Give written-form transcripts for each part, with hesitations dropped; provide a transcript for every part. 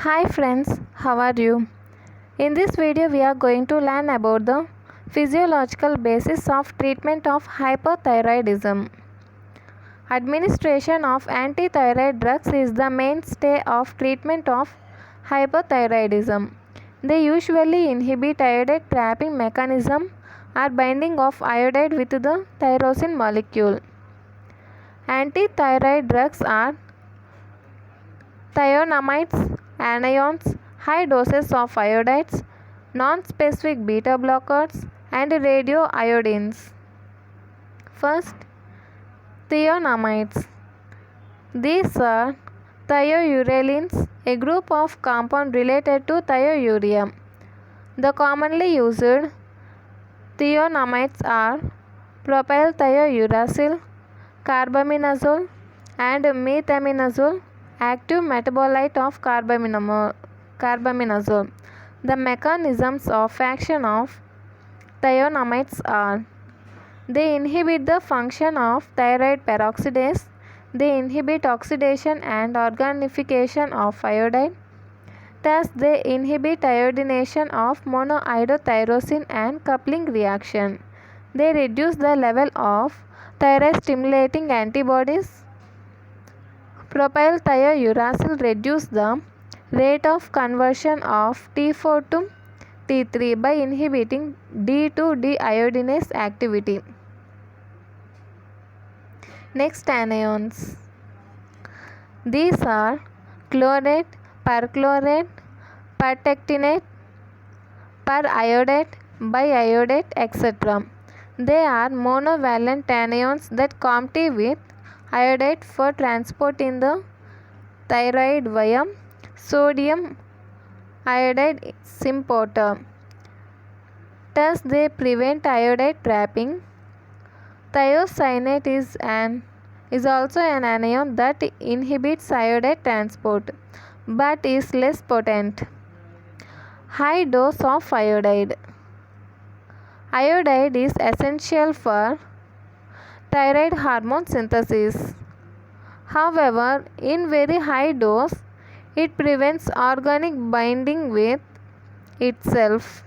Hi friends, how are you? In this video we are going to learn about the physiological basis of treatment of hypothyroidism. Administration of antithyroid drugs is the mainstay of treatment of hypothyroidism. They usually inhibit iodide trapping mechanism or binding of iodide with the tyrosine molecule. Antithyroid drugs are thionamides, anions, high doses of iodides, non-specific beta blockers, and radioiodines. First, thionamides. These are thiouracils, a group of compounds related to thiourea. The commonly used thionamides are propylthiouracil, carbamazole, and methaminazole, active metabolite of carbamazole. The mechanisms of action of thionamides are: they inhibit the function of thyroid peroxidase, they inhibit oxidation and organification of iodide, thus they inhibit iodination of monoiodotyrosine and coupling reaction. They reduce the level of thyroid stimulating antibodies. Propylthiouracil reduce the rate of conversion of T4 to T3 by inhibiting D2-deiodinase activity. Next, anions. These are chlorate, perchlorate, pertectinate, periodate, biiodate, etc. They are monovalent anions that compete with iodide for transport in the thyroid via sodium iodide symporter. Thus, they prevent iodide trapping. Thiocyanate is also an anion that inhibits iodide transport but is less potent. High dose of iodide. Iodide is essential for thyroid hormone synthesis. However, in very high dose, it prevents organic binding with itself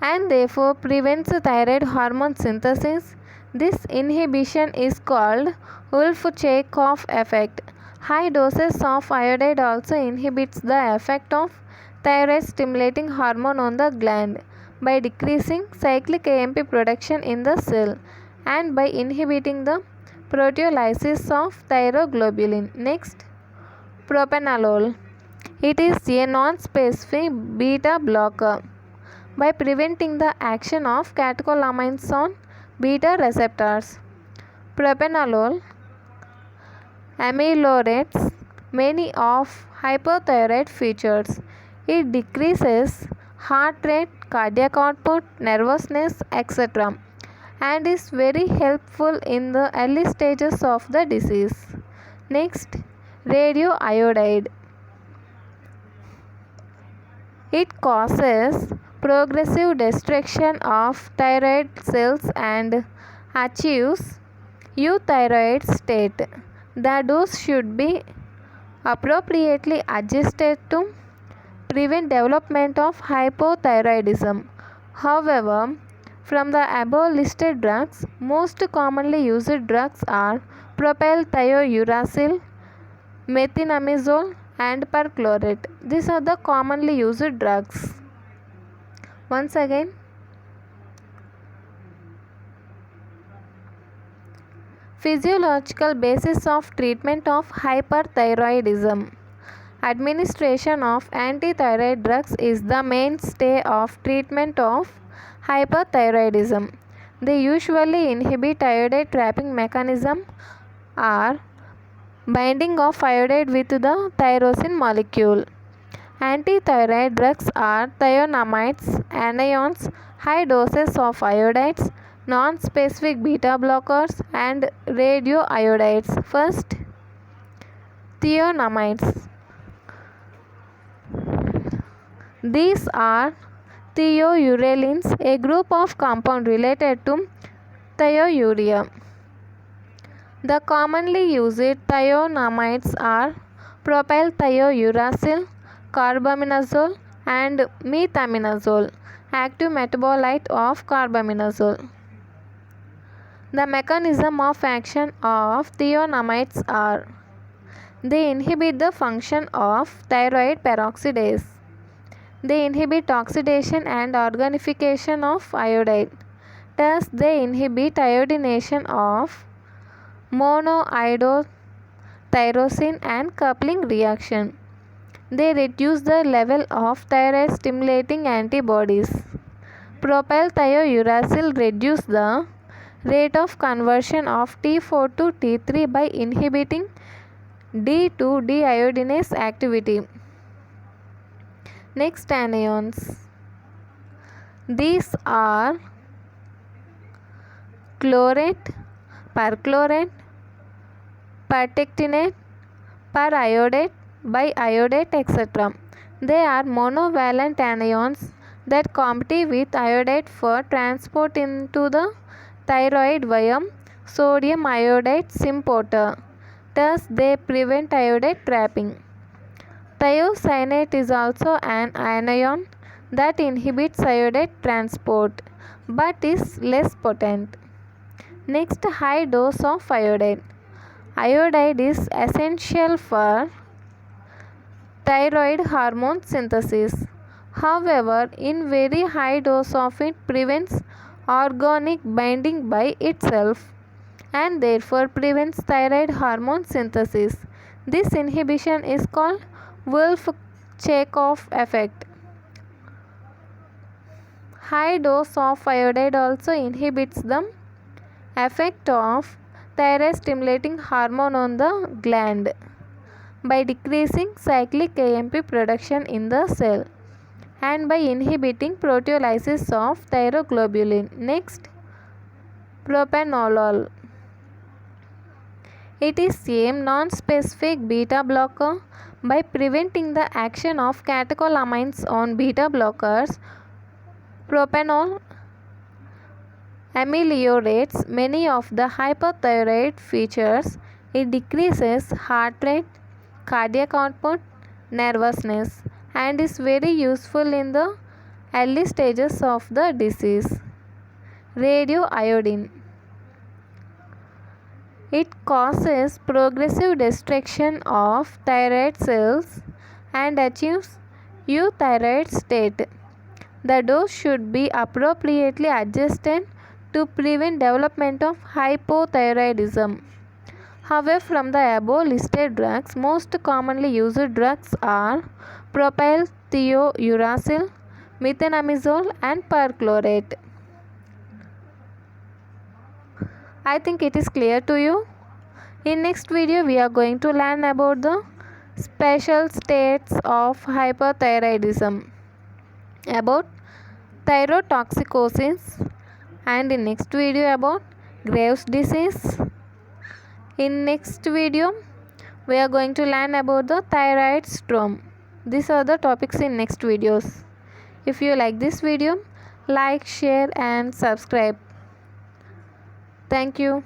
and therefore prevents thyroid hormone synthesis. This inhibition is called Wolff-Chaikoff effect. High doses of iodide also inhibits the effect of thyroid stimulating hormone on the gland by decreasing cyclic AMP production in the cell and by inhibiting the proteolysis of thyroglobulin. Next, propranolol. It is a non-specific beta blocker by preventing the action of catecholamines on beta receptors. Propranolol ameliorates many of hypothyroid features. It decreases heart rate, cardiac output, nervousness, etc. and is very helpful in the early stages of the disease. Next, radioiodide. It causes progressive destruction of thyroid cells and achieves euthyroid state. The dose should be appropriately adjusted to prevent development of hypothyroidism. However, from the above listed drugs, most commonly used drugs are propylthiouracil, methenamizole, and perchlorate. These are the commonly used drugs. Once again, physiological basis of treatment of hyperthyroidism. Administration of antithyroid drugs is the mainstay of treatment of hyperthyroidism. They usually inhibit iodide trapping mechanism or binding of iodide with the tyrosine molecule. Antithyroid drugs are thionamides, anions, high doses of iodides, non-specific beta blockers, and radioiodides. First, thionamides. These are thiouracils, a group of compounds related to thiourea. The commonly used thionamides are propylthiouracil, carbamazole, and methaminazole, active metabolite of carbamazole. The mechanism of action of thionamides are: they inhibit the function of thyroid peroxidase. They inhibit oxidation and organification of iodide. Thus, they inhibit iodination of monoiodotyrosine and coupling reaction. They reduce the level of thyroid stimulating antibodies. Propylthiouracil reduce the rate of conversion of T4 to T3 by inhibiting D2 deiodinase activity. Next, anions. These are chlorate, perchlorate, pertectinate, periodate, biiodate, etc. They are monovalent anions that compete with iodide for transport into the thyroid via sodium iodide symporter. Thus, they prevent iodide trapping. Thiocyanate is also an anion that inhibits iodide transport but is less potent. Next, high dose of iodide. Iodide is essential for thyroid hormone synthesis. However, in very high dose of it prevents organic binding by itself and therefore prevents thyroid hormone synthesis. This inhibition is called Wolff-Chaikoff effect. High dose of iodide also inhibits the effect of thyroid stimulating hormone on the gland by decreasing cyclic AMP production in the cell and by inhibiting proteolysis of thyroglobulin. Next, propranolol. It is a non-specific beta blocker. By preventing the action of catecholamines on beta blockers, propranolol ameliorates many of the hyperthyroid features. It decreases heart rate, cardiac output, nervousness, and is very useful in the early stages of the disease. Radioiodine. It causes progressive destruction of thyroid cells and achieves euthyroid state. The dose should be appropriately adjusted to prevent development of hypothyroidism. However, from the above listed drugs, most commonly used drugs are propylthiouracil, methaminazole, and perchlorate. I think it is clear to you. In next video, we are going to learn about the special states of hyperthyroidism, about thyrotoxicosis, and in next video about Graves' disease. In next video, we are going to learn about the thyroid storm. These are the topics in next videos. If you like this video, like, share and subscribe. Thank you.